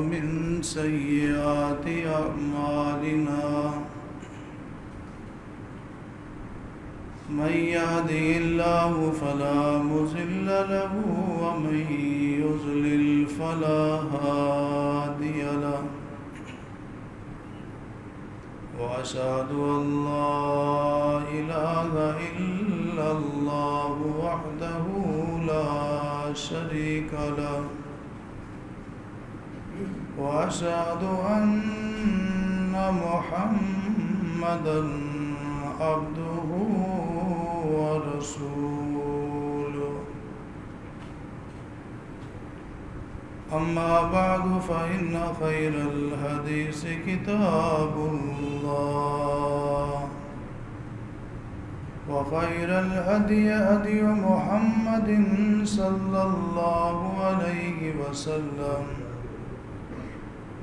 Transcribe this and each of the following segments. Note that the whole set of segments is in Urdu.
ومن سيئات أعمالنا من يهده الله فلا مضل له ومن يضلل فلا هادي له وأشهد أن لا إله إلا الله وحده لا شريك له وأشهد أن محمدًا عبده ورسوله أما بعد فإن خير الحديث كتاب الله وخير الهدي هدي محمد صلى الله عليه وسلم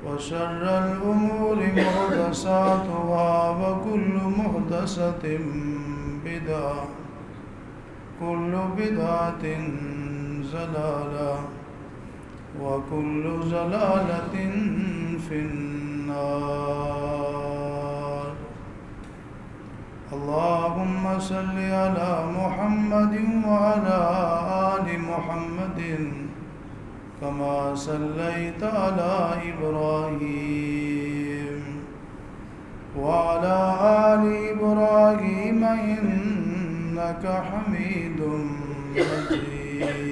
وشر الأمور محدثاتها وكل محدثة بدعة كل بدعة ضلالة وكل ضلالة في النار اللهم صل على محمد وعلى آل محمد كما صليت على إبراهيم وعلى آل إبراهيم إنك حميد مجيد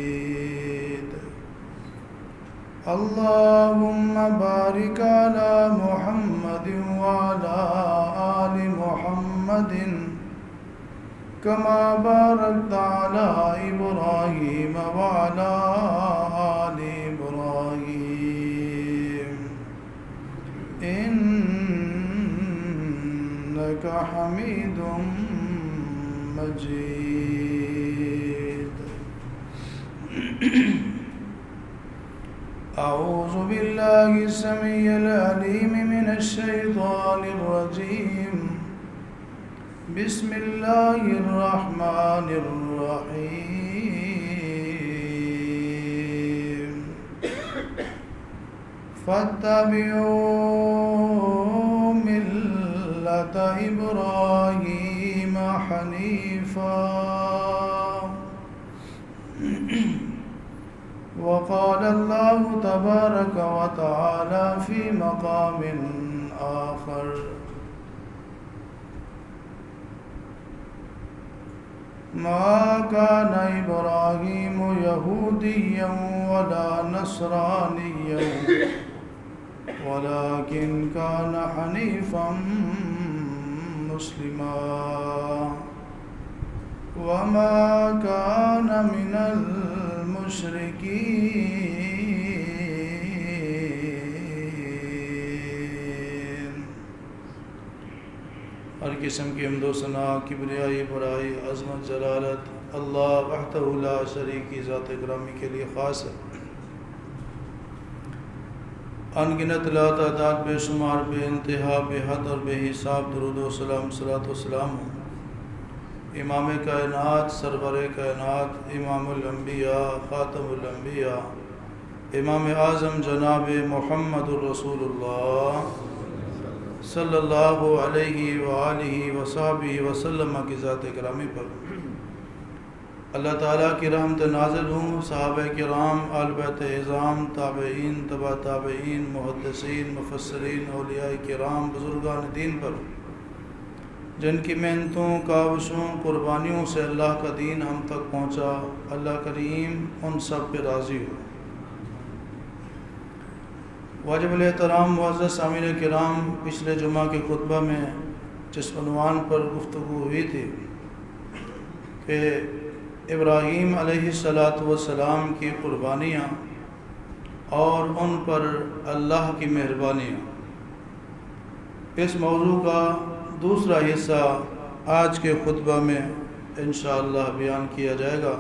اللهم بارك على محمد وعلى آل محمد كما باركت على إبراهيم وعلى آل إبراهيم إنك حميد مجيد أعوذ بالله السميع العليم من الشيطان الرجيم بسم الله الرحمن الرحيم فاتبعوا ملة إبراهيم حنيفا وقال الله تبارك وتعالى في مقام آخر ما كان إبراهيم يهوديا ولا نصرانيا ولكن كان حنيفا مسلما وما كان من المشركين. ہر قسم کی حمد و ثنا، کبریائی، بڑائی، عظمت، جلالت اللہ وحدہ لا شریک کی ذات گرامی کے لیے خاص ہے. ان گنت لا تعداد، بے شمار، بے انتہا، بے حد اور بے حساب درود و سلام، صلاۃ و سلام امام کائنات، سرور کائنات، امام الانبیاء، خاتم الانبیاء، امام اعظم جناب محمد الرسول اللہ صلی اللہ علیہ وآلہ وصحبہ وسلم کی ذات گرامی پر اللہ تعالیٰ کی رحمت نازل ہوں. صحابہ کرام، آل بیت اعظام، تابعین، تبع تابعین، محدثین، مفسرین، اولیاء کرام، بزرگان دین پر جن کی محنتوں، کاوشوں، قربانیوں سے اللہ کا دین ہم تک پہنچا. اللہ کریم ان سب پہ راضی ہو. واجب الاحترام معزز سامعین کرام، پچھلے جمعہ کے خطبہ میں جس عنوان پر گفتگو ہوئی تھی کہ ابراہیم علیہ السلام کی قربانیاں اور ان پر اللہ کی مہربانیاں، اس موضوع کا دوسرا حصہ آج کے خطبہ میں انشاءاللہ بیان کیا جائے گا.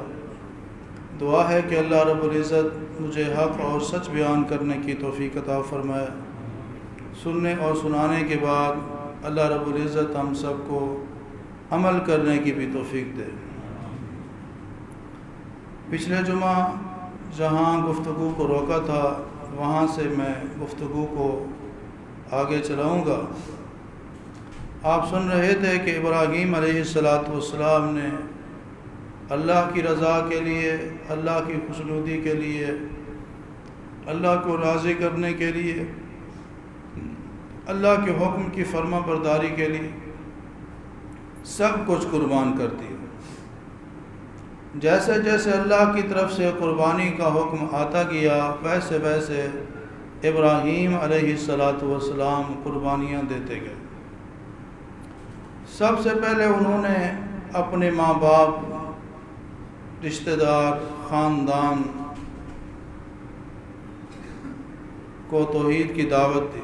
دعا ہے کہ اللہ رب العزت مجھے حق اور سچ بیان کرنے کی توفیق عطا فرمائے. سننے اور سنانے کے بعد اللہ رب العزت ہم سب کو عمل کرنے کی بھی توفیق دے. پچھلے جمعہ جہاں گفتگو کو روکا تھا وہاں سے میں گفتگو کو آگے چلاؤں گا۔ آپ سن رہے تھے کہ ابراہیم علیہ السلام نے اللہ کی رضا کے لیے، اللہ کی خوشنودی کے لیے، اللہ کو راضی کرنے کے لیے، اللہ کے حکم کی فرما برداری کے لیے سب کچھ قربان کر دیا۔ جیسے جیسے اللہ کی طرف سے قربانی کا حکم آتا گیا، ویسے ویسے ابراہیم علیہ السلام قربانیاں دیتے گئے۔ سب سے پہلے انہوں نے اپنے ماں باپ، رشتہ دار، خاندان کو توحید کی دعوت دی،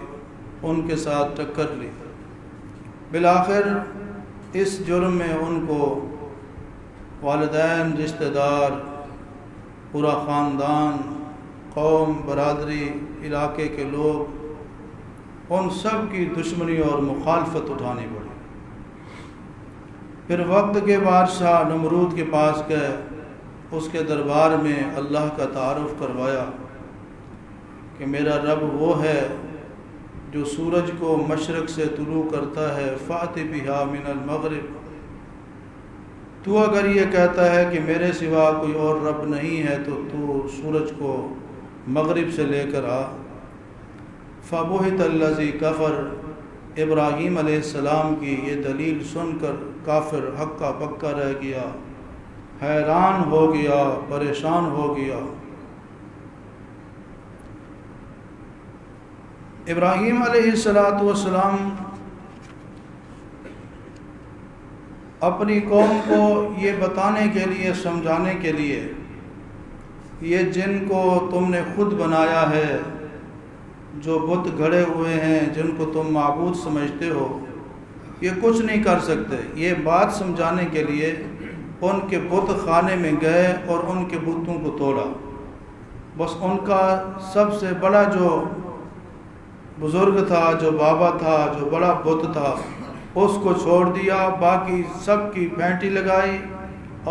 ان کے ساتھ ٹکر لی۔ بالآخر اس جرم میں ان کو والدین، رشتہ دار، پورا خاندان، قوم، برادری، علاقے کے لوگ، ان سب کی دشمنی اور مخالفت اٹھانی پڑی۔ پھر وقت کے بادشاہ نمرود کے پاس گئے، اس کے دربار میں اللہ کا تعارف کروایا کہ میرا رب وہ ہے جو سورج کو مشرق سے طلوع کرتا ہے، فَأْتِ بِهَا مِنَ الْمَغْرِبِ۔ تو اگر یہ کہتا ہے کہ میرے سوا کوئی اور رب نہیں ہے تو سورج کو مغرب سے لے کر آ۔ فَبُهِتَ الَّذِي كَفَرَ۔ ابراہیم علیہ السلام کی یہ دلیل سن کر کافر ہکا بکا رہ گیا، حیران ہو گیا، پریشان ہو گیا۔ ابراہیم علیہ السلام اپنی قوم کو یہ بتانے کے لیے، سمجھانے کے لیے، یہ جن کو تم نے خود بنایا ہے، جو بت گھڑے ہوئے ہیں، جن کو تم معبود سمجھتے ہو، یہ کچھ نہیں کر سکتے۔ یہ بات سمجھانے کے لیے ان کے بت خانے میں گئے اور ان کے بتوں کو توڑا۔ بس ان کا سب سے بڑا جو بزرگ تھا، جو بابا تھا، جو بڑا بت تھا، اس کو چھوڑ دیا، باقی سب کی پھینٹی لگائی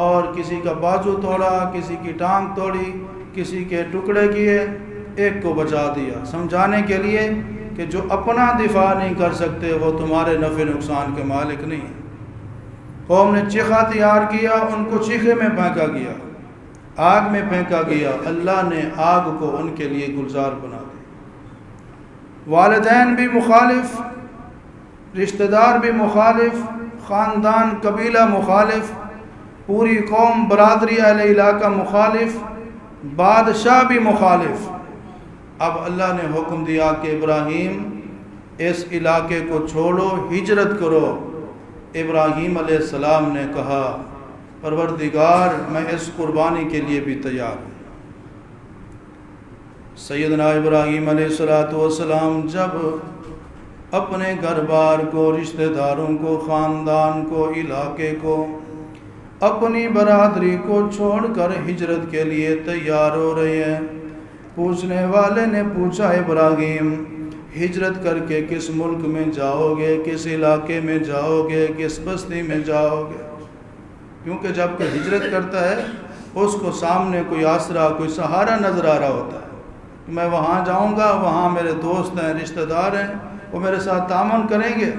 اور کسی کا بازو توڑا، کسی کی ٹانگ توڑی، کسی کے ٹکڑے کیے، ایک کو بچا دیا، سمجھانے کے لیے کہ جو اپنا دفاع نہیں کر سکتے وہ تمہارے نفع نقصان کے مالک نہیں۔ قوم نے چیخا تیار کیا، ان کو چیخے میں پھینکا گیا، آگ میں پھینکا گیا، اللہ نے آگ کو ان کے لیے گلزار بنا دیا۔ والدین بھی مخالف، رشتہ دار بھی مخالف، خاندان، قبیلہ مخالف، پوری قوم، برادری، اہل علاقہ مخالف، بادشاہ بھی مخالف۔ اب اللہ نے حکم دیا کہ ابراہیم اس علاقے کو چھوڑو، ہجرت کرو۔ ابراہیم علیہ السلام نے کہا پروردگار میں اس قربانی کے لیے بھی تیار ہوں۔ سیدنا ابراہیم علیہ السلام جب اپنے گھر بار کو، رشتہ داروں کو، خاندان کو، علاقے کو، اپنی برادری کو چھوڑ کر ہجرت کے لیے تیار ہو رہے ہیں، پوچھنے والے نے پوچھا ابراہیم ہجرت کر کے کس ملک میں جاؤ گے، کس علاقے میں جاؤ گے، کس بستی میں جاؤ گے؟ کیونکہ جب کوئی ہجرت کرتا ہے اس کو سامنے کوئی آسرا، کوئی سہارا نظر آ رہا ہوتا ہے، میں وہاں جاؤں گا، وہاں میرے دوست ہیں، رشتہ دار ہیں، وہ میرے ساتھ تعاون کریں گے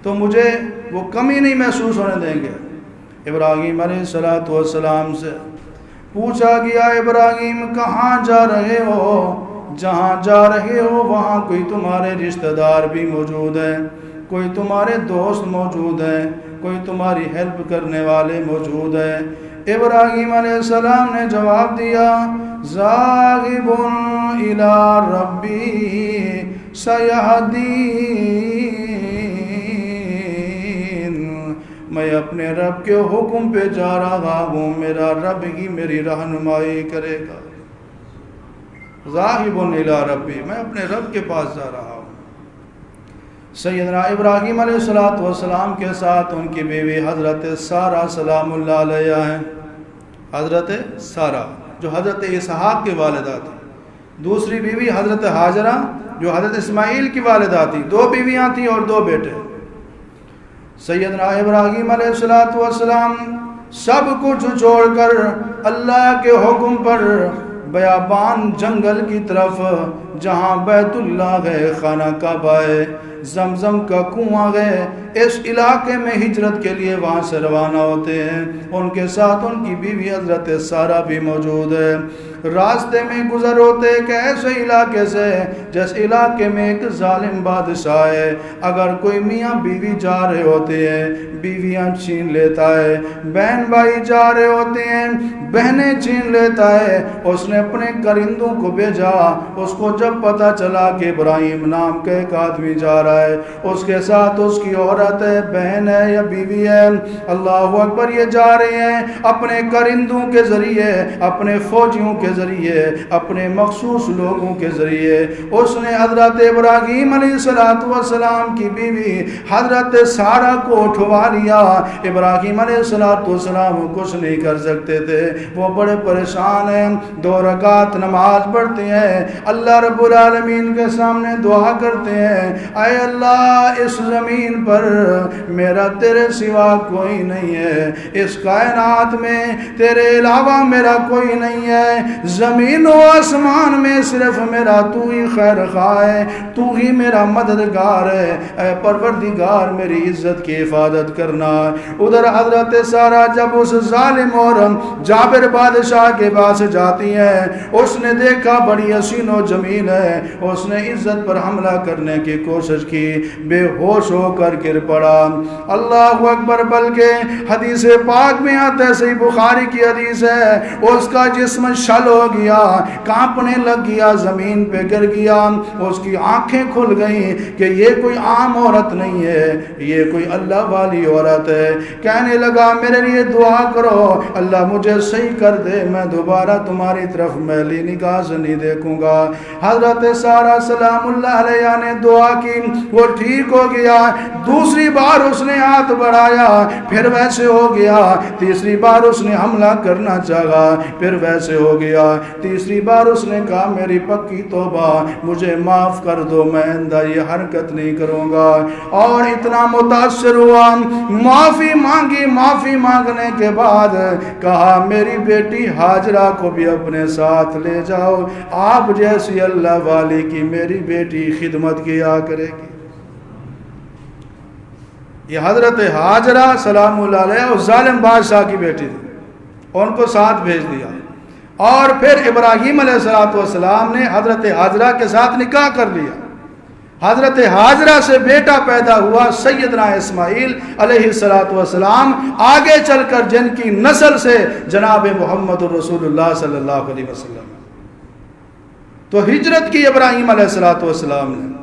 تو مجھے وہ کمی نہیں محسوس ہونے دیں گے۔ ابراہیم علیہ السلام سے پوچھا گیا ابراہیم کہاں جا رہے ہو؟ جہاں جا رہے ہو وہاں کوئی تمہارے رشتہ دار بھی موجود ہیں، کوئی تمہارے دوست موجود ہیں، کوئی تمہاری ہیلپ کرنے والے موجود ہیں۔ ابراہیم علیہ السلام نے جواب دیا ذاہب الی ربی سیہدین، میں اپنے رب کے حکم پہ جا رہا ہوں، میرا رب ہی میری رہنمائی کرے گا۔ ذاہب الی ربی، میں اپنے رب کے پاس جا رہا ہوں۔ سیدنا ابراہیم علیہ السلام کے ساتھ ان کی بیوی حضرت سارہ سلام اللہ علیہ ہیں، حضرت سارہ جو حضرت اسحاق کی والدہ تھی، دوسری بیوی حضرت ہاجرہ جو حضرت اسماعیل کی والدہ تھی، 2 بیویاں تھیں اور 2 بیٹے۔ سیدنا ابراہیم علیہ السلام سب کچھ چھوڑ کر اللہ کے حکم پر بیابان جنگل کی طرف جہاں بیت اللہ ہے، خانہ کعبہ ہے، زمزم کا کنواں ہے، اس علاقے میں ہجرت کے لیے وہاں سے روانہ ہوتے ہیں۔ ان کے ساتھ ان کی بیوی حضرت سارہ بھی موجود ہے۔ راستے میں گزر ہوتے ایک ایسے علاقے سے جس علاقے میں ایک ظالم بادشاہ ہے، اگر کوئی میاں بیوی جا رہے ہوتے ہیں بیویاں چھین لیتا ہے، بہن بھائی جا رہے ہوتے ہیں بہنیں چھین لیتا ہے۔ اس نے اپنے کرندوں کو بھیجا، اس کو جب پتہ چلا کہ ابراہیم نام کا ایک آدمی جا رہا ہے، اس کے ساتھ اس کی عورت ہے، بہن ہے یا بیوی ہے، اللہ اکبر، یہ جا رہے ہیں اپنے کرندوں کے ذریعے، اپنے فوجیوں کے ذریعے، اپنے مخصوص لوگوں کے ذریعے۔ اس نے حضرت ابراہیم علیہ السلام کی بیوی حضرت سارہ کو اٹھوا لیا۔ ابراہیم علیہ السلام کچھ نہیں کر سکتے تھے، وہ بڑے پریشان ہیں، 2 رکعت نماز پڑھتے ہیں، اللہ رب العالمین کے سامنے دعا کرتے ہیں، اے اللہ اس زمین پر میرا تیرے سوا کوئی نہیں ہے، اس کائنات میں تیرے علاوہ میرا کوئی نہیں ہے، زمین و آسمان میں صرف میرا تو ہی خیر خواہ ہے، تو ہی میرا مددگار ہے، اے پروردگار میری عزت کی حفاظت کرنا۔ ادھر حضرت سارہ جب اس ظالم اور جابر بادشاہ کے پاس جاتی ہیں، اس نے دیکھا بڑی حسین و جمیل ہے، اس نے عزت پر حملہ کرنے کی کوشش کی، بے ہوش ہو کر گر پڑا۔ اللہ اکبر، بلکہ حدیث پاک میں آتا ہے، صحیح بخاری کی حدیث ہے، اس کا جسم شل ہو گیا، کانپنے لگ گیا، زمین پہ گر گیا، اس کی آنکھیں کھل گئیں کہ یہ کوئی عام عورت نہیں ہے، یہ کوئی اللہ والی عورت ہے۔ کہنے لگا میرے لیے دعا کرو، اللہ مجھے صحیح کر دے، میں دوبارہ تمہاری طرف میلی نگاہ سے نہیں دیکھوں گا۔ حضرت سارہ سلام اللہ علیہ نے دعا کی، وہ ٹھیک ہو گیا۔ دوسری بار اس نے ہاتھ بڑھایا، پھر ویسے ہو گیا۔ تیسری بار اس نے حملہ کرنا چاہا، پھر ویسے ہو گیا۔ تیسری بار اس نے کہا میری پکی توبہ، مجھے معاف کر دو، میں آئندہ یہ حرکت نہیں کروں گا۔ اور اتنا متاثر ہوا، معافی مانگی، معافی مانگنے کے بعد کہا میری بیٹی حاجرہ کو بھی اپنے ساتھ لے جاؤ، آپ جیسی اللہ والی کی میری بیٹی خدمت کیا کرے گی۔ یہ حضرت حاجرہ سلام اللہ علیہ اور ظالم بادشاہ کی بیٹی تھی، ان کو ساتھ بھیج دیا۔ اور پھر ابراہیم علیہ السلام نے حضرت حاجرہ کے ساتھ نکاح کر لیا۔ حضرت حاجرہ سے بیٹا پیدا ہوا سیدنا اسماعیل علیہ السلام، آگے چل کر جن کی نسل سے جناب محمد رسول اللہ صلی اللہ علیہ وسلم۔ تو ہجرت کی ابراہیم علیہ السلام نے۔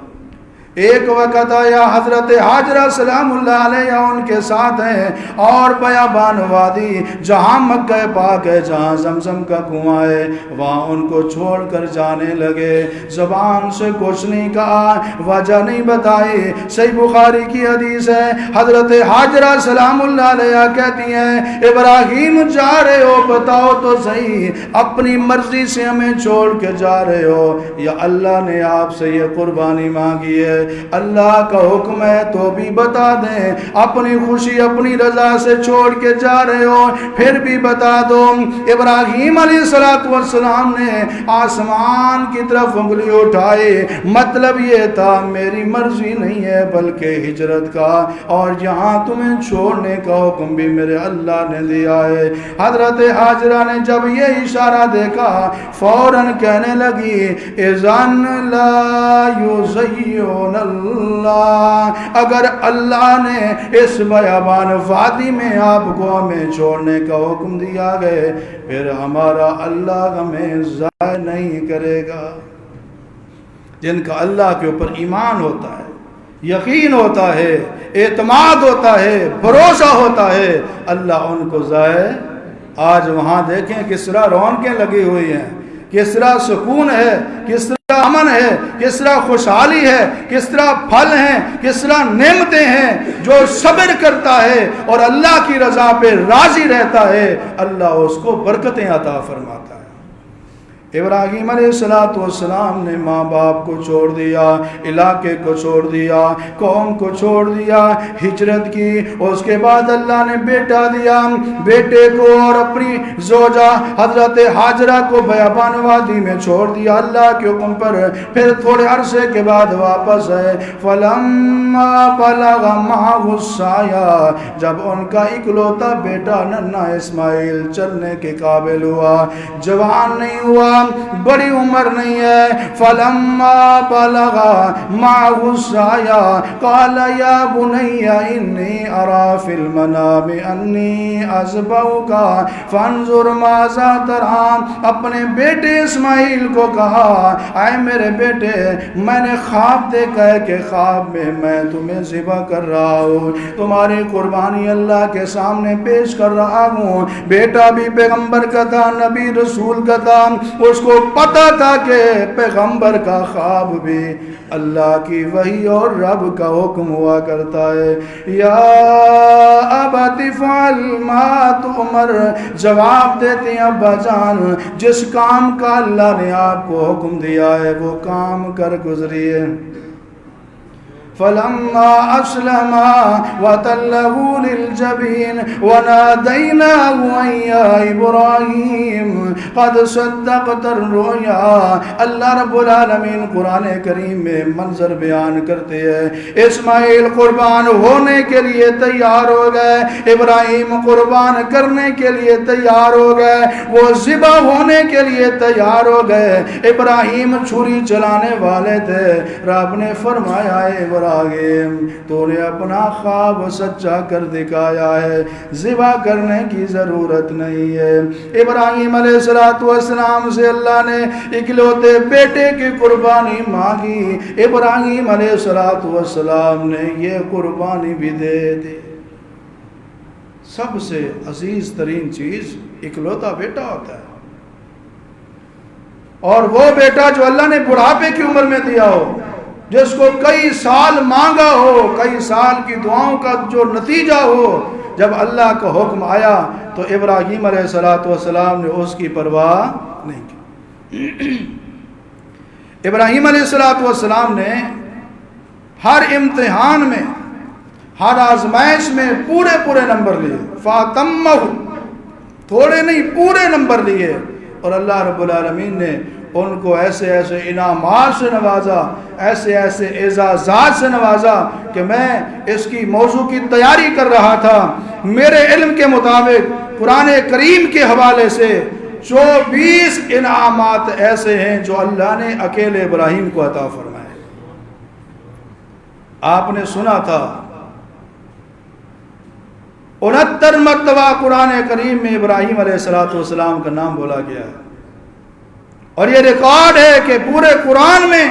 ایک وقت آیا حضرت حاجرہ سلام اللہ علیہ ان کے ساتھ ہیں، اور بیابان وادی جہاں مکہ پاک ہے، جہاں زمزم کا کنواں ہے، وہاں ان کو چھوڑ کر جانے لگے۔ زبان سے کچھ نہیں کہا، وجہ نہیں بتائی۔ صحیح بخاری کی حدیث ہے، حضرت حاجرہ سلام اللہ علیہ کہتی ہیں ابراہیم جا رہے ہو، بتاؤ تو صحیح، اپنی مرضی سے ہمیں چھوڑ کے جا رہے ہو یا اللہ نے آپ سے یہ قربانی مانگی ہے؟ اللہ کا حکم ہے تو بھی بتا دیں، اپنی خوشی اپنی رضا سے چھوڑ کے جا رہے ہو پھر بھی بتا دو۔ ابراہیم علیہ السلام نے آسمان کی طرف انگلی اٹھائی، مطلب یہ تھا میری مرضی نہیں ہے بلکہ ہجرت کا، اور یہاں تمہیں چھوڑنے کا حکم بھی میرے اللہ نے دیا ہے۔ حضرت حاجرہ نے جب یہ اشارہ دیکھا فوراً کہنے لگی اذن لا یزیون اللہ، اگر اللہ نے اس بیابان وادی میں آپ کو ہمیں چھوڑنے کا حکم دیا گئے پھر ہمارا اللہ ہمیں ضائع نہیں کرے گا۔ جن کا اللہ کے اوپر ایمان ہوتا ہے، یقین ہوتا ہے، اعتماد ہوتا ہے، بھروسہ ہوتا ہے، اللہ ان کو ضائع۔ آج وہاں دیکھیں کس طرح رونقیں لگی ہوئی ہیں، کس طرح سکون ہے، کس طرح امن ہے، کس طرح خوشحالی ہے، کس طرح پھل ہیں، کس طرح نعمتیں ہیں۔ جو صبر کرتا ہے اور اللہ کی رضا پہ راضی رہتا ہے اللہ اس کو برکتیں عطا فرماتا ہے۔ ابراہیم علیہ السلام نے ماں باپ کو چھوڑ دیا، علاقے کو چھوڑ دیا، قوم کو چھوڑ دیا، ہجرت کی۔ اس کے بعد اللہ نے بیٹا دیا، بیٹے کو اور اپنی زوجہ حضرت ہاجرہ کو بیابان وادی میں چھوڑ دیا اللہ کے حکم پر۔ پھر تھوڑے عرصے کے بعد واپس ہے۔ فلما بلغ معه السعي، جب ان کا اکلوتا بیٹا ننھا اسماعیل چلنے کے قابل ہوا، جوان نہیں ہوا، بڑی عمر نہیں ہے، فلما بلغ معه السعي قال يا بني إني أرى في المنام أني أذبحك فانظر ماذا ترى۔ اپنے بیٹے اسماعیل کو کہا، اے میرے بیٹے، میں نے خواب دیکھا ہے کہ خواب میں تمہیں ذبح کر رہا ہوں، تمہاری قربانی اللہ کے سامنے پیش کر رہا ہوں۔ بیٹا بھی پیغمبر کا تھا، نبی رسول کا تھا، اس کو پتا تھا کہ پیغمبر کا خواب بھی اللہ کی وحی اور رب کا حکم ہوا کرتا ہے۔ یا ابت فعل ما تؤمر، جواب دیتے ہیں ابا جان، جس کام کا اللہ نے آپ کو حکم دیا ہے وہ کام کر گزریے۔ فلما أسلما وتله للجبين وناديناه أن يا إبراهيم قد صدقت الرؤيا۔ اللہ رب العالمین قرآن کریم میں منظر بیان کرتے ہیں۔ اسماعیل قربان ہونے کے لیے تیار ہو گئے، ابراہیم قربان کرنے کے لیے تیار ہو گئے، وہ ذبح ہونے کے لیے تیار ہو گئے۔ ابراہیم چھری چلانے والے تھے، رب نے فرمایا ہے ابراہیم تو نے اپنا خواب سچا کر دکھایا ہے، ذبح کرنے کی ضرورت نہیں ہے۔ ابراہیم علیہ السلام سے اللہ نے اکلوتے بیٹے کی قربانی مانگی، ابراہیم علیہ السلام نے یہ قربانی بھی دے دی۔ سب سے عزیز ترین چیز اکلوتا بیٹا ہوتا ہے، اور وہ بیٹا جو اللہ نے بڑھاپے کی عمر میں دیا ہو، جس کو کئی سال مانگا ہو، کئی سال کی دعاؤں کا جو نتیجہ ہو، جب اللہ کا حکم آیا تو ابراہیم علیہ السلام نے اس کی پرواہ نہیں کی۔ ابراہیم علیہ السلام نے ہر امتحان میں، ہر آزمائش میں پورے نمبر لیے، فاتمہ، تھوڑے نہیں پورے نمبر لیے، اور اللہ رب العالمین نے ان کو ایسے ایسے انعامات سے نوازا، ایسے ایسے اعزازات سے نوازا کہ میں اس کی موضوع کی تیاری کر رہا تھا، میرے علم کے مطابق قرآن کریم کے حوالے سے 24 انعامات ایسے ہیں جو اللہ نے اکیلے ابراہیم کو عطا فرمائے۔ آپ نے سنا تھا 69 مرتبہ قرآن کریم میں ابراہیم علیہ السلام کا نام بولا گیا ہے، اور یہ ریکارڈ ہے کہ پورے قرآن میں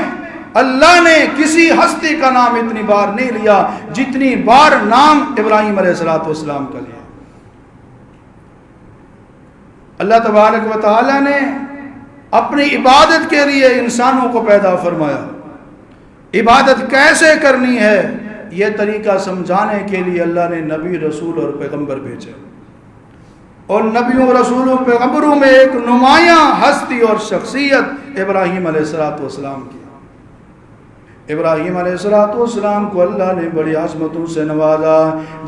اللہ نے کسی ہستی کا نام اتنی بار نہیں لیا جتنی بار نام ابراہیم علیہ السلام کا لیا۔ اللہ تبارک و تعالی نے اپنی عبادت کے لیے انسانوں کو پیدا فرمایا، عبادت کیسے کرنی ہے یہ طریقہ سمجھانے کے لیے اللہ نے نبی، رسول اور پیغمبر بھیجے، اور نبیوں رسولوں پیغمبروں میں ایک نمایاں ہستی اور شخصیت ابراہیم علیہ السلام کی۔ ابراہیم علیہ السلام کو اللہ نے بڑی عظمتوں سے نوازا۔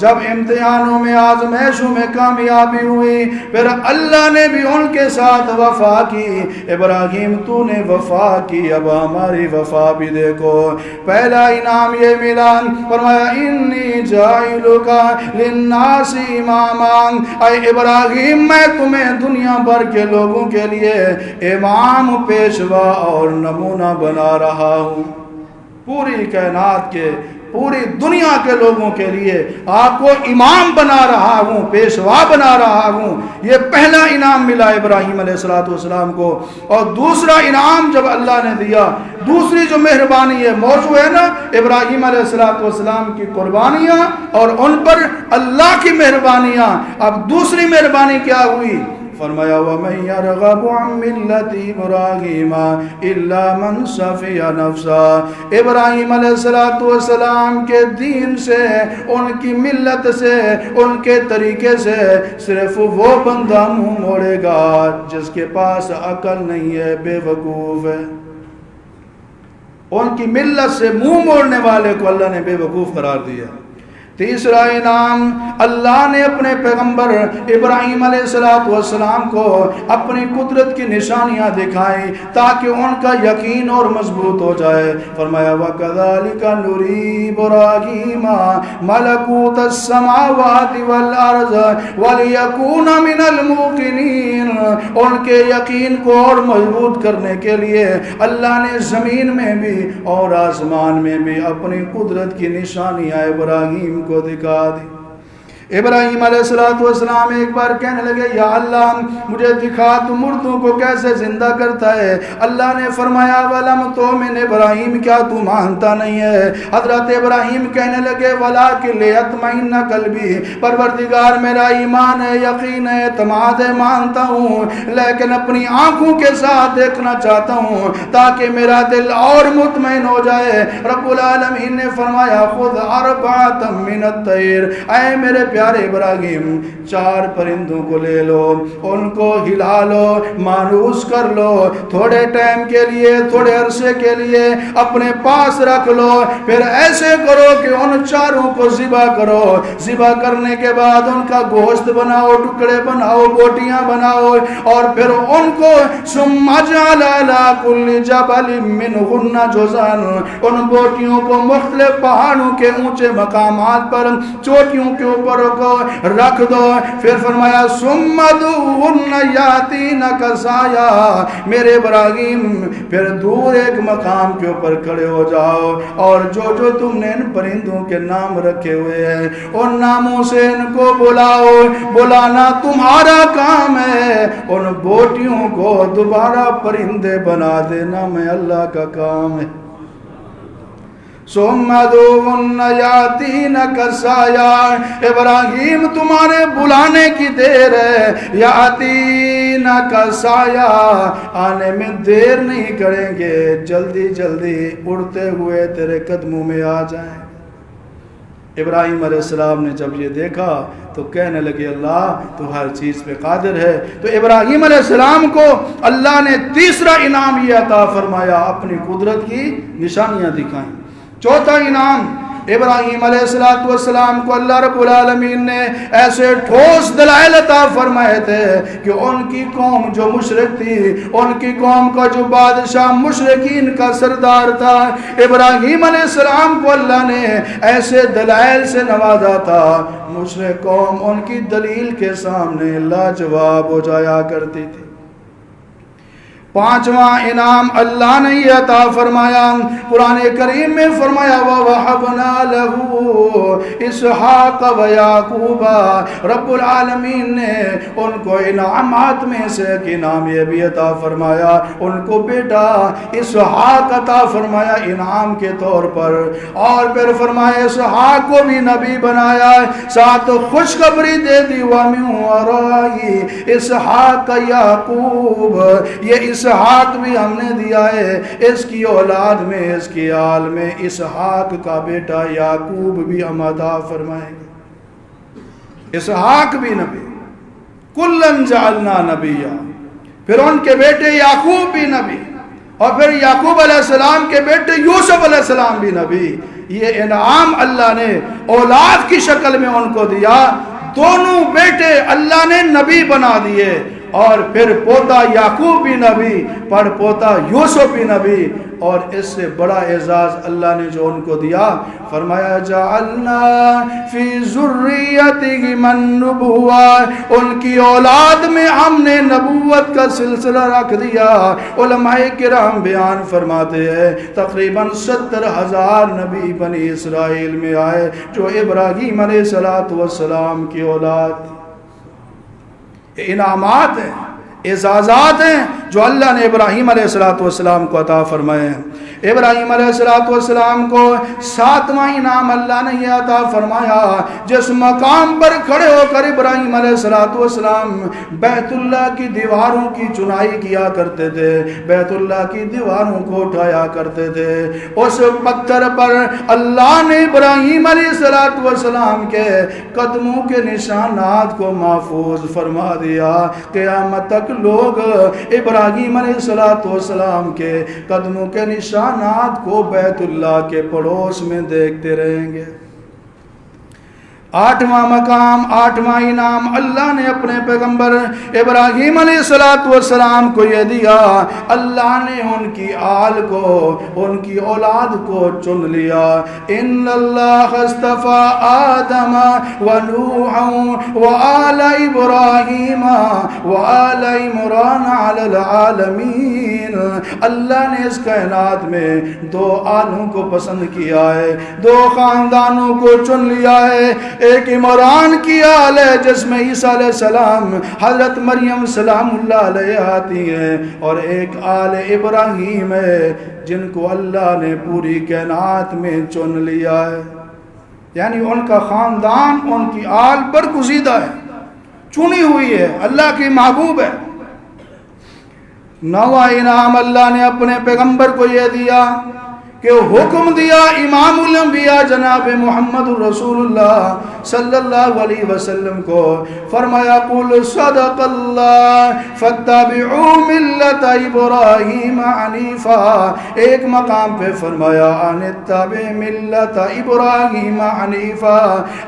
جب امتحانوں میں، آزمائشوں میں کامیابی ہوئی، پھر اللہ نے بھی ان کے ساتھ وفا کی۔ ابراہیم تو نے وفا کی، اب ہماری وفا بھی دیکھو۔ پہلا انعام یہ ملا، فرمایا انی جاعلک للناس اماما، اے ابراہیم میں تمہیں دنیا بھر کے لوگوں کے لیے امام، پیشوا اور نمونہ بنا رہا ہوں۔ پوری کائنات کے، پوری دنیا کے لوگوں کے لیے آپ کو امام بنا رہا ہوں، پیشوا بنا رہا ہوں۔ یہ پہلا انعام ملا ابراہیم علیہ السلام کو۔ اور دوسرا انعام جب اللہ نے دیا، دوسری جو مہربانی ہے، موضوع ہے نا ابراہیم علیہ السلام کی قربانیاں اور ان پر اللہ کی مہربانیاں۔ اب دوسری مہربانی کیا ہوئی؟ فرمایا وَمَن يَرْغَبُ عَن مِّلَّةِ إِبْرَاهِيمَ إِلَّا مَن سَفِيَ نَفْسَهُ، ابراہیم علیہ السلام کے دین سے، ان کی ملت سے، ان کے طریقے سے صرف وہ بندہ منہ موڑے گا جس کے پاس عقل نہیں ہے، بے وقوف ہے۔ ان کی ملت سے منہ موڑنے والے کو اللہ نے بے وقوف قرار دیا۔ تیسرا انعام، اللہ نے اپنے پیغمبر ابراہیم علیہ السلام کو اپنی قدرت کی نشانیاں دکھائیں تاکہ ان کا یقین اور مضبوط ہو جائے۔ فرمایا وَكَذَلِكَ نُرِي إِبْرَاهِيمَ مَلَكُوتَ السَّمَاوَاتِ وَالْأَرْضِ وَلِيَكُونَ مِنَ الْمُوقِنِينَ، ان کے یقین کو اور مضبوط کرنے کے لیے اللہ نے زمین میں بھی اور آسمان میں بھی اپنی قدرت کی نشانیاں ابراہیم کو دکھا دی۔ ابراہیم علیہ السلام ایک بار کہنے لگے یا اللہ مجھے دکھا تو مردوں کو کیسے زندہ کرتا ہے۔ اللہ نے فرمایا وَلَمْ تُؤْمِنْ ابراہیم، کیا تو مانتا نہیں ہے؟ حضرت ابراہیم کہنے لگے وَلَٰكِن لِيَطْمَئِنَّ قَلْبِي، پروردگار میرا ایمان ہے، یقین ہے، اعتماد ہے، مانتا ہوں، لیکن اپنی آنکھوں کے ساتھ دیکھنا چاہتا ہوں تاکہ میرا دل اور مطمئن ہو جائے۔ رب العالمین نے فرمایا خُذْ أَرْبَعَةً مِّنَ الطَّيْرِ، اے میرے پیارے ابراہیم 4 پرندوں کو لے لو، ان کو ہلا لو، مانوس کر لو، تھوڑے ٹائم کے لیے، تھوڑے عرصے کے لیے اپنے پاس رکھ لو، پھر ایسے کرو کہ ان 4 کو ذبح کرو، ذبح کرنے کے بعد ان کا گوشت بناؤ، ٹکڑے بناؤ، بوٹیاں بناؤ، اور پھر ان کو ثم اجعل علی کل جبل منہن جزءا، ان بوٹیوں کو مختلف پہاڑوں کے اونچے مقامات پر، چوٹیوں کے اوپر کو رکھ دو۔ پھر فرمایا ثم ادعوهن یاتینک سعیا، میرے ابراہیم پھر دور ایک مقام کے اوپر کھڑے ہو جاؤ اور جو جو تم نے ان پرندوں کے نام رکھے ہوئے ہیں ان ناموں سے ان کو بلاؤ، بلانا تمہارا کام ہے، ان بوٹیوں کو دوبارہ پرندے بنا دینا میں اللہ کا کام ہے۔ ثم ادعوهن یاتینک سعیا، ابراہیم تمہارے بلانے کی دیر ہے، یاتینک سعیا، آنے میں دیر نہیں کریں گے، جلدی جلدی اڑتے ہوئے تیرے قدموں میں آ جائیں۔ ابراہیم علیہ السلام نے جب یہ دیکھا تو کہنے لگے اللہ تو ہر چیز پہ قادر ہے۔ تو ابراہیم علیہ السلام کو اللہ نے تیسرا انعام یہ عطا فرمایا، اپنی قدرت کی نشانیاں دکھائیں۔ چوتھا انعام، ابراہیم علیہ السلام کو اللہ رب العالمین نے ایسے ٹھوس دلائل عطا فرمائے تھے کہ ان کی قوم جو مشرک تھی، ان کی قوم کا جو بادشاہ مشرکین کا سردار تھا، ابراہیم علیہ السلام کو اللہ نے ایسے دلائل سے نوازا تھا، مشرک قوم ان کی دلیل کے سامنے لاجواب ہو جایا کرتی تھی۔ پانچواں انعام اللہ نے یہ عطا فرمایا، قرآن کریم میں فرمایا وَوَهَبْنَا لَهُ إِسْحَاقَ وَيَعْقُوبَ، رب العالمین نے ان کو انعامات میں سے ایک انعام یہ بھی عطا فرمایا، ان کو بیٹا اسحاق عطا فرمایا انعام کے طور پر، اور پھر فرمایا اسحاق کو بھی نبی بنایا، ساتھ خوشخبری دے دی وَمِن وَرَائِهِ اسحاق یعقوب، یہ اسحاق بھی ہم نے دیا ہے، اس کی اولاد میں، اس کی آل میں اسحاق کا بیٹا یعقوب بھی ہم عطا فرمائیں گے۔ اسحاق بھی نبی، کلن جعلنا نبیا، پھر ان کے بیٹے یعقوب بھی نبی، اور پھر یعقوب علیہ السلام کے بیٹے یوسف علیہ السلام بھی نبی۔ یہ انعام اللہ نے اولاد کی شکل میں ان کو دیا، دونوں بیٹے اللہ نے نبی بنا دیے، اور پھر پوتا یعقوب بھی نبی، پڑ پوتا یوسف بھی نبی، اور اس سے بڑا اعزاز اللہ نے جو ان کو دیا، فرمایا جعلنا فی ذریتہم النبوۃ، ان کی اولاد میں ہم نے نبوت کا سلسلہ رکھ دیا۔ علماء کرام بیان فرماتے ہیں تقریباً 70,000 نبی بنی اسرائیل میں آئے جو ابراہیم علیہ السلام کی اولاد تھی۔ انعامات ہیں، اعزازات ہیں، جو اللہ نے ابراہیم علیہ السلام کو عطا فرمائے ہیں۔ ابراہیم علیہ السلام کو 7واں انعام اللہ نے یہ عطا فرمایا، جس مقام پر کھڑے ہو کر ابراہیم علیہ السلام بیت اللہ کی دیواروں کی چنائی کیا کرتے تھے، بیت اللہ کی دیواروں کو اٹھایا کرتے تھے، اس پتھر پر اللہ نے ابراہیم علیہ السلام کے قدموں کے نشانات کو محفوظ فرما دیا۔ قیامت تک لوگ ابراہیم علیہ السلام کے قدموں کے نشانات کو بیت اللہ کے پڑوس میں دیکھتے رہیں گے۔ 8واں مقام، 8واں انعام اللہ نے اپنے پیغمبر ابراہیم علیہ السلام کو یہ دیا، اللہ نے ان کی آل کو، ان کی اولاد کو چن لیا۔ ان اللہ اصطفیٰ آدم و نوح و آل ابراہیم و آل عمران علی العالمین۔ اللہ نے اس کائنات میں 2 آلوں کو پسند کیا ہے، 2 خاندانوں کو چن لیا ہے۔ ایک عمران کی آل ہے جس میں عیسیٰ علیہ السلام، حضرت مریم سلام اللہ علیہ آتی ہیں، اور ایک آل ابراہیم ہے جن کو اللہ نے پوری کائنات میں چن لیا ہے، یعنی ان کا خاندان ان کی آل پر گزیدہ ہے، چنی ہوئی ہے، اللہ کی محبوب ہے۔ 9واں انعام اللہ نے اپنے پیغمبر کو یہ دیا کہ حکم دیا امام الانبیاء جناب محمد رسول اللہ صلی اللہ علیہ وسلم کو، فرمایا قل صدق اللہ فاتبعوا ملت ابراہیم حنیفا۔ ایک مقام پہ فرمایا ان اتبع ملت ابراہیم حنیفا۔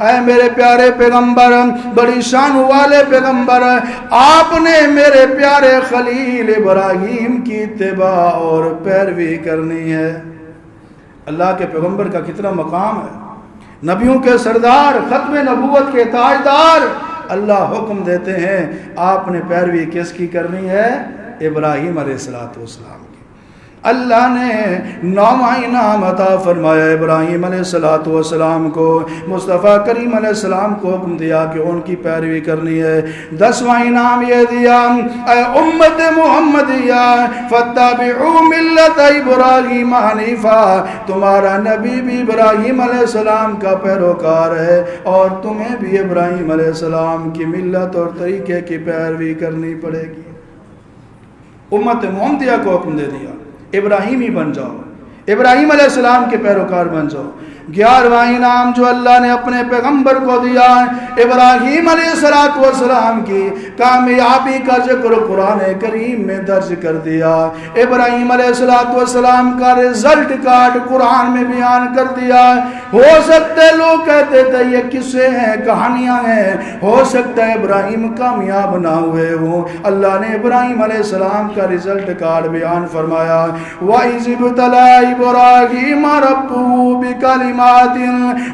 اے میرے پیارے پیغمبر، بڑی شان والے پیغمبر، آپ نے میرے پیارے خلیل ابراہیم کی اتباع اور پیروی کرنی ہے۔ اللہ کے پیغمبر کا کتنا مقام ہے، نبیوں کے سردار، ختم نبوت کے تاجدار۔ اللہ حکم دیتے ہیں آپ نے پیروی کس کی کرنی ہے؟ ابراہیم علیہ السلام کی۔ اللہ نے 9واں انعام عطا فرمایا ابراہیم علیہ السلام کو، مصطفیٰ کریم علیہ السلام کو حکم دیا کہ ان کی پیروی کرنی ہے۔ 10واں انعام یہ دیا اے امت محمدیہ فاتبعوا ملت ابراہیم حنیفا، تمہارا نبی بھی ابراہیم علیہ السلام کا پیروکار ہے اور تمہیں بھی ابراہیم علیہ السلام کی ملت اور طریقے کی پیروی کرنی پڑے گی۔ امت محمدیہ کو حکم دے دیا ابراہیمی بن جاؤ، ابراہیم علیہ السلام کے پیروکار بن جاؤ۔ 11واں انعام جو اللہ نے اپنے پیغمبر کو دیا، ابراہیم علیہ السلام کی کامیابی کا ذکر قرآن کریم میں درج کر دیا، ابراہیم علیہ السلام کا رزلٹ کارڈ قرآن میں بیان کر دیا۔ ہو سکتے لوگ کہتے تھے یہ قصے ہیں، کہانیاں ہیں، ہو سکتا ہے ابراہیم کامیاب نہ ہوئے ہوں، اللہ نے ابراہیم علیہ السلام کا رزلٹ کارڈ بیان فرمایا۔ وَإِذِ ابْتَلَىٰ إِبْرَاهِيمَ رَبُّهُ بِكَلِمَاتٍ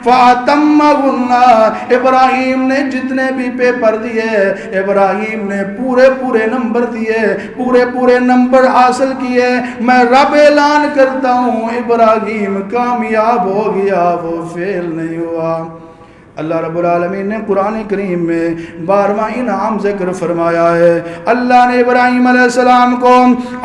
فَأَتَمَّهُنَّ، ابراہیم نے جتنے بھی پیپر دیے، ابراہیم نے پورے نمبر دیے، پورے نمبر حاصل کیے۔ میں رب اعلان کرتا ہوں ابراہیم کامیاب ہو گیا، وہ فیل نہیں ہوا۔ اللہ رب العالمین نے قرآن کریم میں 12واں انعام ذکر فرمایا ہے۔ اللہ نے ابراہیم علیہ السلام کو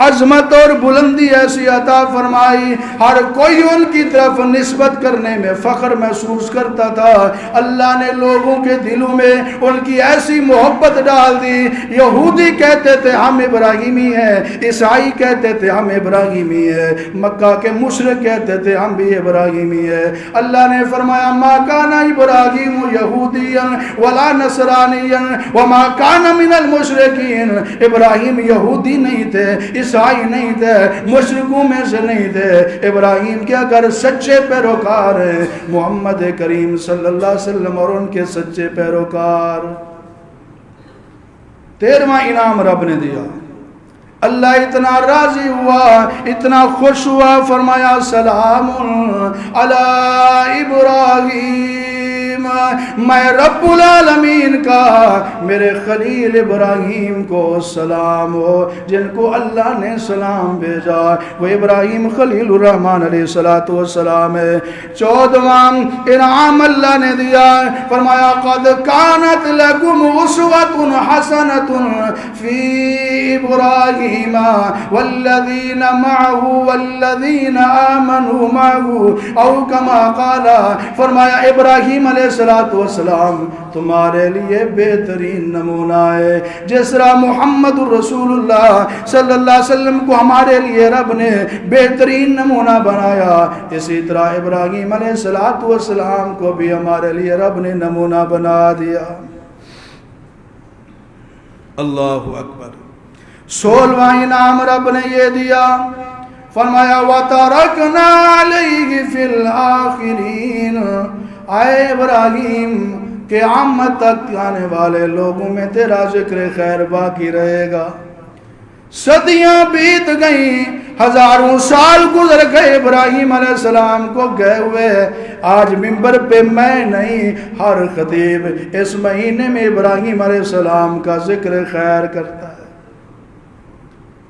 عظمت اور بلندی ایسی عطا فرمائی، ہر کوئی ان کی طرف نسبت کرنے میں فخر محسوس کرتا تھا۔ اللہ نے لوگوں کے دلوں میں ان کی ایسی محبت ڈال دی، یہودی کہتے تھے ہم ابراہیمی ہیں، عیسائی کہتے تھے ہم ابراہیمی ہیں، مکہ کے مشرک کہتے تھے ہم بھی ابراہیمی ہیں۔ اللہ نے فرمایا ما کان ابراہیم یہودیا ولا نصرانیا وما کان من المشرکین، ابراہیم یہودی نہیں تھے، عیسائی نہیں تھے، مشرکوں میں سے نہیں تھے۔ ابراہیم کے اگر سچے پیروکار ہیں محمد کریم صلی اللہ علیہ وسلم اور ان کے سچے پیروکار۔ 13واں انعام رب نے دیا، اللہ اتنا راضی ہوا، اتنا خوش ہوا، فرمایا سلام علی ابراہیم میں رب العالمین کا میرے خلیل ابراہیم کو سلام ہو، جن کو اللہ نے سلام بھیجا وہ ابراہیم خلیل الرحمن علیہ السلام ہے۔ 14واں انعام اللہ نے دیا، فرمایا قد کانت لکم اسوۃ حسنۃ فی ابراہیم والذین معہ والذین آمنوا معہ او کما قال، فرمایا ابراہیم علیہ السلام تمہارے لیے بہترین نمونہ ہے۔ جس طرح محمد الرسول اللہ صلی اللہ علیہ وسلم کو ہمارے لیے رب نے بہترین نمونہ بنایا، اسی طرح ابراہیم علیہ السلام کو بھی ہمارے لیے رب نے نمونہ بنا دیا۔ اللہ اکبر۔ 16واں انعام رب نے یہ دیا، فرمایا وَتَرَكْنَا عَلَيْهِ فِي الْآخِرِينَ، اے ابراہیم قیامت تک آنے والے لوگوں میں تیرا ذکر خیر باقی رہے گا۔ صدیاں بیت گئیں، ہزاروں سال گزر گئے ابراہیم علیہ السلام کو گئے ہوئے، آج منبر پہ میں نہیں، ہر خطیب اس مہینے میں ابراہیم علیہ السلام کا ذکر خیر کرتا ہے۔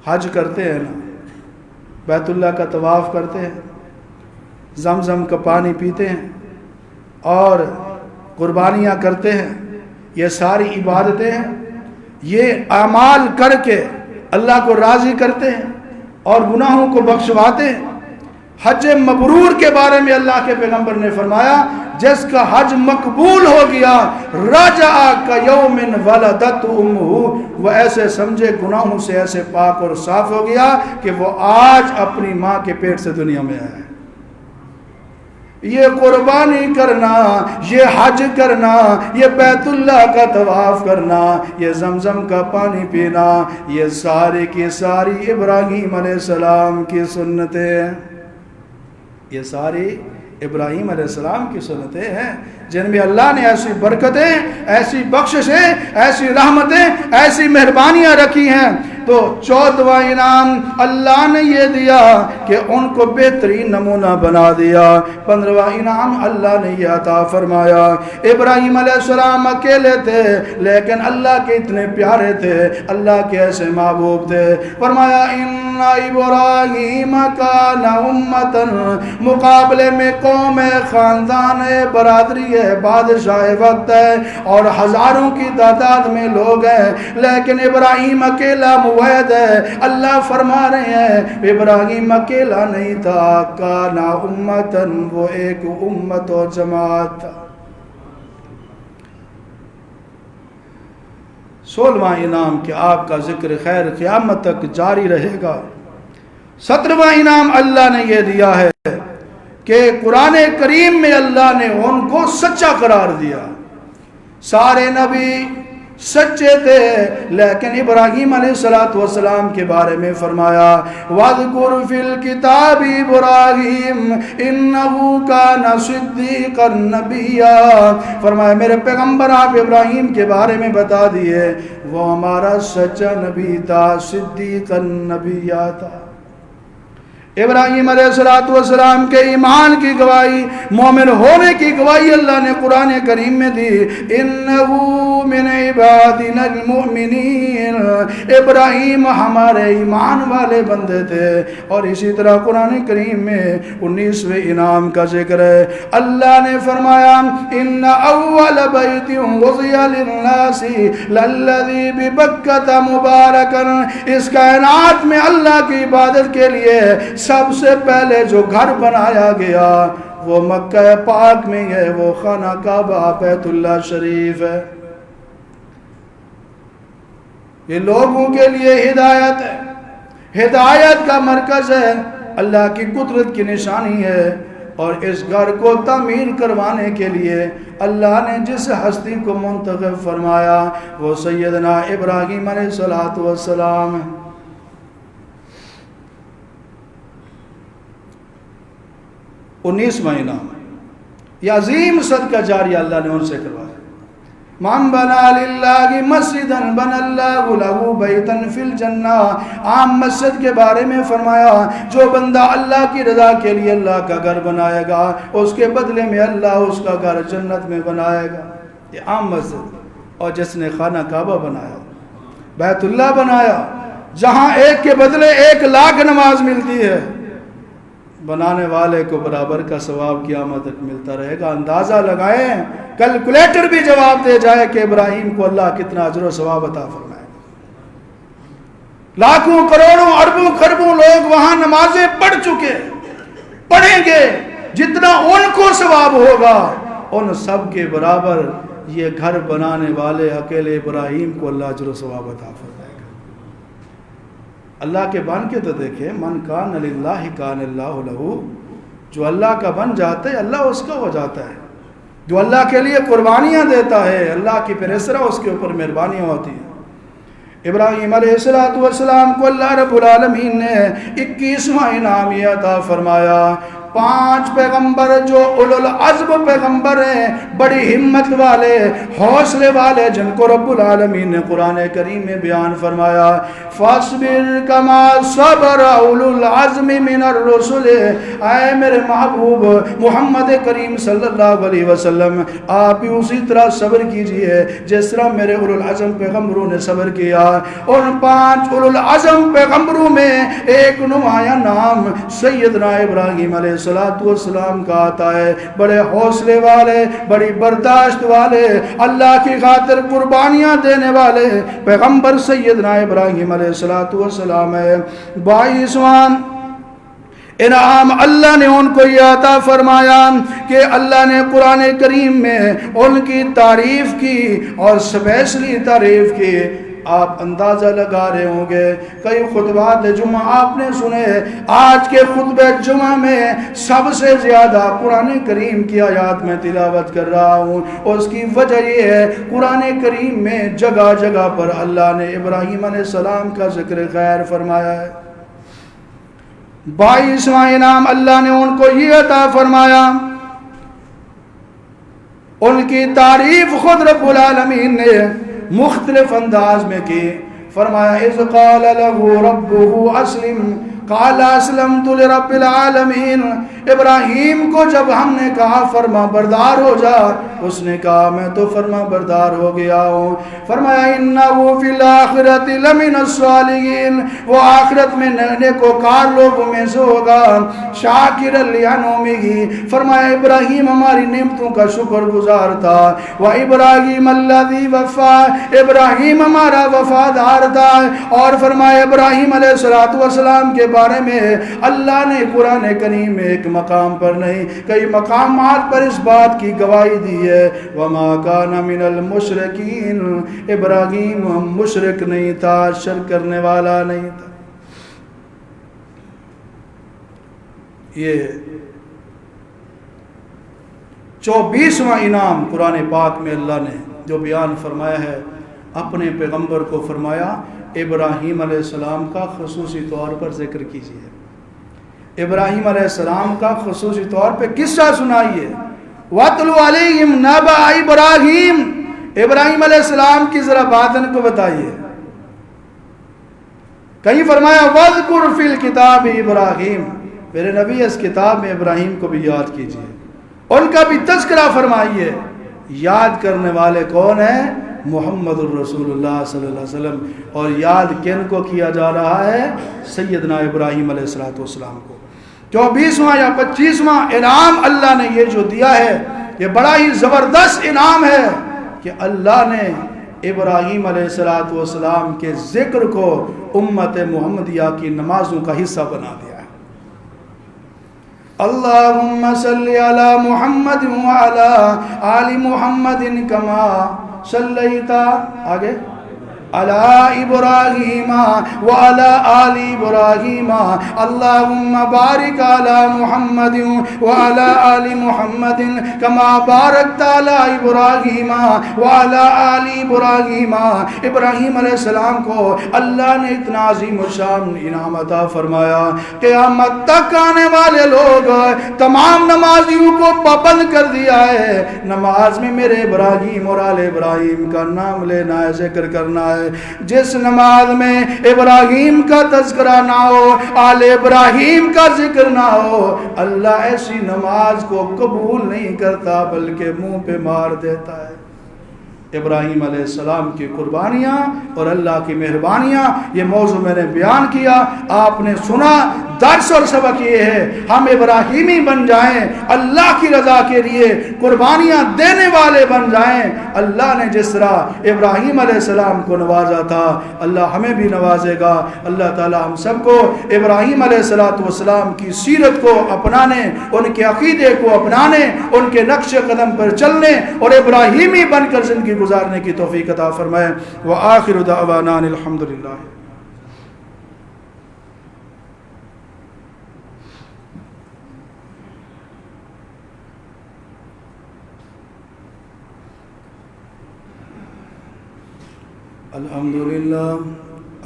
حج کرتے ہیں نا، بیت اللہ کا طواف کرتے ہیں، زمزم کا پانی پیتے ہیں اور قربانیاں کرتے ہیں، یہ ساری عبادتیں ہیں، یہ اعمال کر کے اللہ کو راضی کرتے ہیں اور گناہوں کو بخشواتے ہیں۔ حج مبرور کے بارے میں اللہ کے پیغمبر نے فرمایا جس کا حج مقبول ہو گیا رجع کیوم ولدت امہ، وہ ایسے سمجھے گناہوں سے ایسے پاک اور صاف ہو گیا کہ وہ آج اپنی ماں کے پیٹ سے دنیا میں آیا ہے۔ یہ قربانی کرنا، یہ حج کرنا، یہ بیت اللہ کا طواف کرنا، یہ زمزم کا پانی پینا، یہ ساری کی ساری ابراہیم علیہ السلام کی سنتیں ہیں۔ یہ ساری ابراہیم علیہ السلام کی سنتیں ہیں جن میں اللہ نے ایسی برکتیں، ایسی بخششیں، ایسی رحمتیں، ایسی مہربانیاں رکھی ہیں۔ تو 14واں انعام اللہ نے یہ دیا کہ ان کو بہترین نمونہ بنا دیا۔ 15واں انعام اللہ نے یہ عطا فرمایا، ابراہیم علیہ السلام اکیلے تھے لیکن اللہ کے اتنے پیارے تھے، اللہ کے ایسے محبوب تھے، فرمایا ان ابراہیم کان امتن، مقابلے میں قوم ہے، خاندان ہے، برادری ہے، بادشاہ وقت ہے اور ہزاروں کی تعداد میں لوگ ہیں، لیکن ابراہیم اکیلا موحد ہے۔ اللہ فرما رہے ہیں ابراہیم اکیلا نہیں تھا، کان امتن، وہ ایک امت و جماعت تھا۔ 16واں انعام کہ آپ کا ذکر خیر قیامت تک جاری رہے گا۔ 17واں انعام اللہ نے یہ دیا ہے کہ قرآن کریم میں اللہ نے ان کو سچا قرار دیا۔ سارے نبی سچے تھے لیکن ابراہیم علیہ السلام کے بارے میں فرمایا وَاذْكُرْ فِي الْكِتَابِ إِبْرَاهِيمَ إِنَّهُ كَانَ صِدِّيقًا نَبِيًّا، فرمایا میرے پیغمبر آپ ابراہیم کے بارے میں بتا دیے وہ ہمارا سچا نبی تھا، صدیقا نبیہ تھا۔ ابراہیم علیہ السلام کے ایمان کی گواہی، مومن ہونے کی گواہی اللہ نے قرآن کریم میں دی، انہو من عبادنا المؤمنین، ابراہیم ہمارے ایمان والے بندے تھے۔ اور اسی طرح قرآن کریم میں 19ویں انعام کا ذکر ہے، اللہ نے فرمایا ان اول بیت وضع للناس للذی ببکۃ مبارکا، اس کائنات میں اللہ کی عبادت کے لیے سب سے پہلے جو گھر بنایا گیا وہ مکہ پاک میں ہے، وہ خانہ کعبہ بیت اللہ شریف ہے۔ یہ لوگوں کے لیے ہدایت ہے، ہدایت کا مرکز ہے، اللہ کی قدرت کی نشانی ہے۔ اور اس گھر کو تعمیر کروانے کے لیے اللہ نے جس ہستی کو منتخب فرمایا وہ سیدنا ابراہیم علیہ السلام ہے۔ 19واں انعام یہ عظیم صدقہ جاریہ اللہ نے ان سے کروایا۔ من بنا للہ مسجدا بنا اللہ لہ بیتا فی الجنہ. عام مسجد کے بارے میں فرمایا جو بندہ اللہ کی رضا کے لیے اللہ کا گھر بنائے گا اس کے بدلے میں اللہ اس کا گھر جنت میں بنائے گا. یہ عام مسجد. اور جس نے خانہ کعبہ بنایا، بیت اللہ بنایا، جہاں ایک کے بدلے 1,00,000 نماز ملتی ہے، بنانے والے کو برابر کا ثواب قیامت تک ملتا رہے گا. اندازہ لگائیں، کیلکولیٹر بھی جواب دے جائے کہ ابراہیم کو اللہ کتنا اجر و ثواب عطا فرمائے. لاکھوں کروڑوں اربوں خربوں لوگ وہاں نمازیں پڑھ چکے، پڑھیں گے، جتنا ان کو ثواب ہوگا ان سب کے برابر یہ گھر بنانے والے اکیلے ابراہیم کو اللہ اجر و ثواب عطا فرمائے گا. اللہ کے بن کے تو دیکھیں، من کان للہ کان اللہ لہ. جو اللہ کا بن جاتا ہے اللہ اس کا ہو جاتا ہے. جو اللہ کے لیے قربانیاں دیتا ہے اللہ کی پھر اس طرح اس کے اوپر مہربانیاں ہوتی ہیں. ابراہیم علیہ السلام کو اللہ رب العالمین نے 21واں انعام یہ عطا فرمایا. 5 پیغمبر جو اولو العزم پیغمبر ہیں، بڑی ہمت والے، حوصلے والے، جن کو رب العالمین نے قرآن کریم میں بیان فرمایا فاصبر کما صبر اولو العزم من الرسل. اے میرے محبوب محمد کریم صلی اللہ علیہ وسلم، آپ بھی اسی طرح صبر کیجئے جس طرح میرے اولو العزم پیغمبروں نے صبر کیا. ان 5 اولو العزم پیغمبروں میں ایک نمایاں نام سیدنا ابراہیم علیہ السلام کا آتا ہے. بڑے حوصلے والے، بڑی برداشت والے، اللہ کی خاطر قربانیاں دینے والے پیغمبر سیدنا ابراہیم علیہ السلام ہے. 22واں انعام اللہ نے ان کو یہ عطا فرمایا کہ اللہ نے قرآن کریم میں ان کی تعریف کی اور اسپیشلی تعریف کی. آپ اندازہ لگا رہے ہوں گے، کئی خطبات جمعہ آپ نے سنے، آج کے خطبہ جمعہ میں سب سے زیادہ قرآن کریم کی آیات میں تلاوت کر رہا ہوں. اس کی وجہ یہ ہے قرآن کریم میں جگہ جگہ پر اللہ نے ابراہیم علیہ السلام کا ذکر خیر فرمایا ہے. 22واں انعام اللہ نے ان کو یہ عطا فرمایا، ان کی تعریف خود رب العالمین نے مختلف انداز میں کی. فرمایا اذ قال له ربه اسلم قال اسلمت لرب العالمین. ابراہیم کو جب ہم نے کہا فرما بردار ہو جا، اس نے کہا میں تو فرما بردار ہو گیا ہوں. فرمایا انہ فی الآخرۃ لمن الصالحین، وہ آخرت میں نیکوکار لوگوں میں سے ہوگا. شاکرا لانعمہ، فرمایا ابراہیم ہماری نعمتوں کا شکر گزار تھا. وابراہیم الذی وفا، ابراہیم ہمارا وفادار تھا. اور فرمایا ابراہیم علیہ السلام کے بارے میں اللہ نے قرآن کریم میں ایک مقام پر نہیں کئی مقامات پر اس بات کی گواہی دی ہے وما کان من المشرکین، ابراہیم مشرک نہیں تھا، شرک کرنے والا نہیں تھا. یہ 24واں انعام قرآن پاک میں اللہ نے جو بیان فرمایا ہے، اپنے پیغمبر کو فرمایا ابراہیم علیہ السلام کا خصوصی طور پر ذکر کیجیے. ابراہیم علیہ السلام کا خصوصی طور پہ قصہ سنائیے. وَاتْلُ عَلَيْهِمْ نَبَأَ ابراہیم، ابراہیم علیہ السلام کی ذرا بات ان کو بتائیے. کہیں فرمایا وَاذْكُرْ فِي الْكِتَابِ ابراہیم، میرے نبی اس کتاب میں ابراہیم کو بھی یاد کیجیے، ان کا بھی تذکرہ فرمائیے. یاد کرنے والے کون ہیں؟ محمد الرسول اللہ صلی اللہ علیہ وسلم. اور یاد کن کو کیا جا رہا ہے؟ سیدنا ابراہیم علیہ السلام کو. 24واں یا 25واں انعام اللہ نے یہ جو دیا ہے یہ بڑا ہی زبردست انعام ہے کہ اللہ نے ابراہیم علیہ السلام کے ذکر کو امت محمدیہ کی نمازوں کا حصہ بنا دیا ہے. اللہم صلی علی محمد وعلی آل محمد کما صلیتا، آگے على إبراهيم وعلى آل إبراهيم اللهم بارك على محمد وعلى آل محمد كما باركت على إبراهيم وعلى آل إبراهيم. ابراہیم علیہ السلام کو اللہ نے اتنا عظیم الشان انعام عطا فرمایا، قیامت تک آنے والے لوگ تمام نمازیوں کو پابند کر دیا ہے، نماز میں میرے ابراہیم اور آل ابراہیم کا نام لینا ہے، ذکر کرنا ہے. جس نماز میں ابراہیم کا تذکرہ نہ ہو، آل ابراہیم کا ذکر نہ ہو، اللہ ایسی نماز کو قبول نہیں کرتا بلکہ منہ پہ مار دیتا ہے. ابراہیم علیہ السلام کی قربانیاں اور اللہ کی مہربانیاں، یہ موضوع میں نے بیان کیا، آپ نے سنا. درس اور سبق یہ ہے ہم ابراہیمی بن جائیں، اللہ کی رضا کے لیے قربانیاں دینے والے بن جائیں. اللہ نے جس طرح ابراہیم علیہ السلام کو نوازا تھا اللہ ہمیں بھی نوازے گا. اللہ تعالی ہم سب کو ابراہیم علیہ السلام کی سیرت کو اپنانے، ان کے عقیدے کو اپنانے، ان کے نقش قدم پر چلنے اور ابراہیمی بن کر زندگی گزارنے کی توفیق عطا فرمائے. وآخر دعوانا الحمدللہ.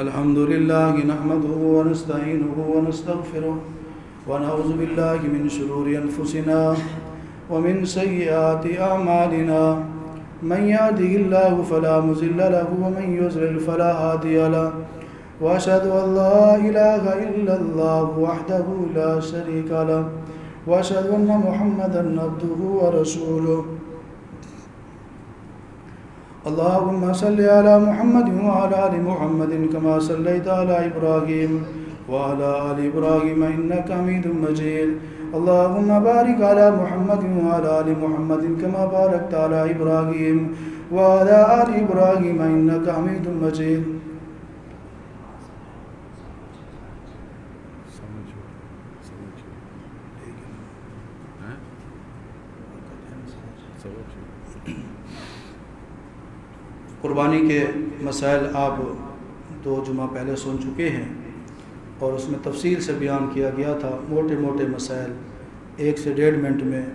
الحمد لله نحمده ونستعينه ونستغفره ونعوذ بالله من شرور أنفسنا ومن سيئات أعمالنا. من يهده الله فلا مضل له ومن يضلل فلا هادي له. وأشهد أن لا إله إلا الله وحده لا شريك له وأشهد أن محمدا عبده ورسوله. اللهم صل على محمد وعلى آل محمد كما صليت على إبراهيم وعلى آل إبراهيم إنك حميد مجيد. اللهم بارك على محمد وعلى آل محمد كما باركت على إبراهيم وعلى آل إبراهيم إنك حميد مجيد. قربانی کے مسائل آپ 2 جمعہ پہلے سن چکے ہیں اور اس میں تفصیل سے بیان کیا گیا تھا. موٹے موٹے مسائل 1 سے 1.5 منٹ میں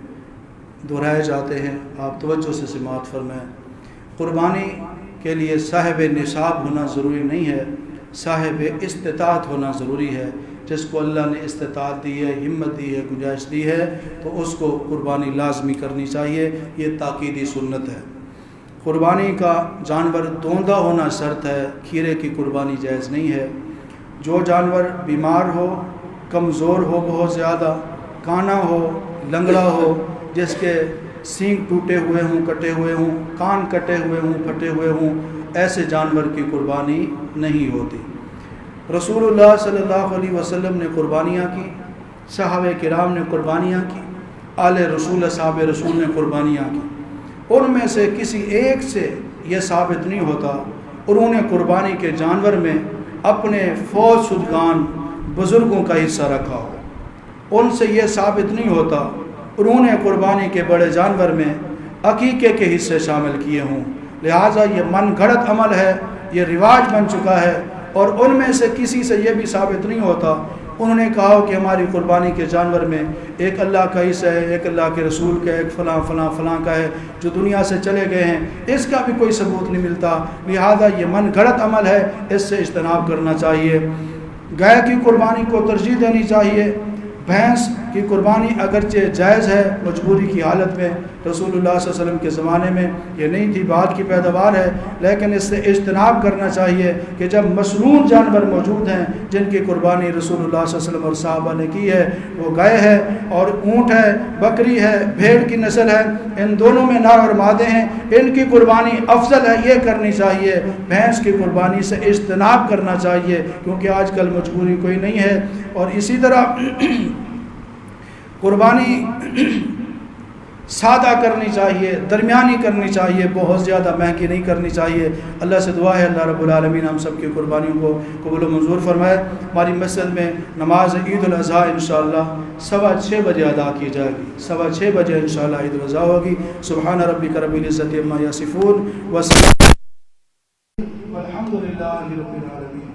دہرائے جاتے ہیں، آپ توجہ سے سماعت فرمائیں. قربانی کے لیے صاحب نصاب ہونا ضروری نہیں ہے، صاحب استطاعت ہونا ضروری ہے. جس کو اللہ نے استطاعت دی ہے، ہمت دی ہے، گنجائش دی ہے تو اس کو قربانی لازمی کرنی چاہیے. یہ تاکیدی سنت ہے. قربانی کا جانور دوندہ ہونا شرط ہے، کھیرے کی قربانی جائز نہیں ہے. جو جانور بیمار ہو، کمزور ہو، بہت زیادہ کانا ہو، لنگڑا ہو، جس کے سینگ ٹوٹے ہوئے ہوں، کٹے ہوئے ہوں، کان کٹے ہوئے ہوں، پھٹے ہوئے ہوں، ایسے جانور کی قربانی نہیں ہوتی. رسول اللہ صلی اللہ علیہ وسلم نے قربانیاں کی، صحابہ کرام نے قربانیاں کی، آل رسول اصحاب رسول نے قربانیاں کی. ان میں سے کسی ایک سے یہ ثابت نہیں ہوتا انہوں نے قربانی کے جانور میں اپنے فوج شدگان بزرگوں کا حصہ رکھا ہو. ان سے یہ ثابت نہیں ہوتا انہوں نے قربانی کے بڑے جانور میں عقیقے کے حصے شامل کیے ہوں. لہٰذا یہ من گھڑت عمل ہے، یہ رواج بن چکا ہے. اور ان میں سے کسی سے یہ بھی ثابت نہیں ہوتا انہوں نے کہا کہ ہماری قربانی کے جانور میں ایک اللہ کا حصہ ہے، ایک اللہ کے رسول کا، ایک فلاں فلاں فلاں کا ہے جو دنیا سے چلے گئے ہیں. اس کا بھی کوئی ثبوت نہیں ملتا. لہذا یہ من گھڑت عمل ہے، اس سے اجتناب کرنا چاہیے. گائے کی قربانی کو ترجیح دینی چاہیے. بھینس کی قربانی اگرچہ جائز ہے مجبوری کی حالت میں، رسول اللہ صلی اللہ علیہ وسلم کے زمانے میں یہ نہیں تھی، بعد کی پیداوار ہے، لیکن اس سے اجتناب کرنا چاہیے کہ جب مسنون جانور موجود ہیں جن کی قربانی رسول اللہ صلی اللہ علیہ وسلم اور صحابہ نے کی ہے، وہ گائے ہے اور اونٹ ہے، بکری ہے، بھیڑ کی نسل ہے، ان دونوں میں نر اور مادے ہیں، ان کی قربانی افضل ہے، یہ کرنی چاہیے. بھینس کی قربانی سے اجتناب کرنا چاہیے کیونکہ آج کل مجبوری کوئی نہیں ہے. اور اسی طرح قربانی سادہ کرنی چاہیے، درمیانی کرنی چاہیے، بہت زیادہ مہنگی نہیں کرنی چاہیے. اللہ سے دعا ہے اللہ رب العالمین ہم سب کی قربانیوں کو قبول و منظور فرمائے. ہماری مسجد میں نماز عید الاضحیٰ انشاءاللہ 6:15 بجے ادا کی جائے گی. 6:15 بجے انشاءاللہ عید الاضحیٰ ہوگی. سبحان ربک رب العزت عما یصفون. والحمد للہ رب العالمین.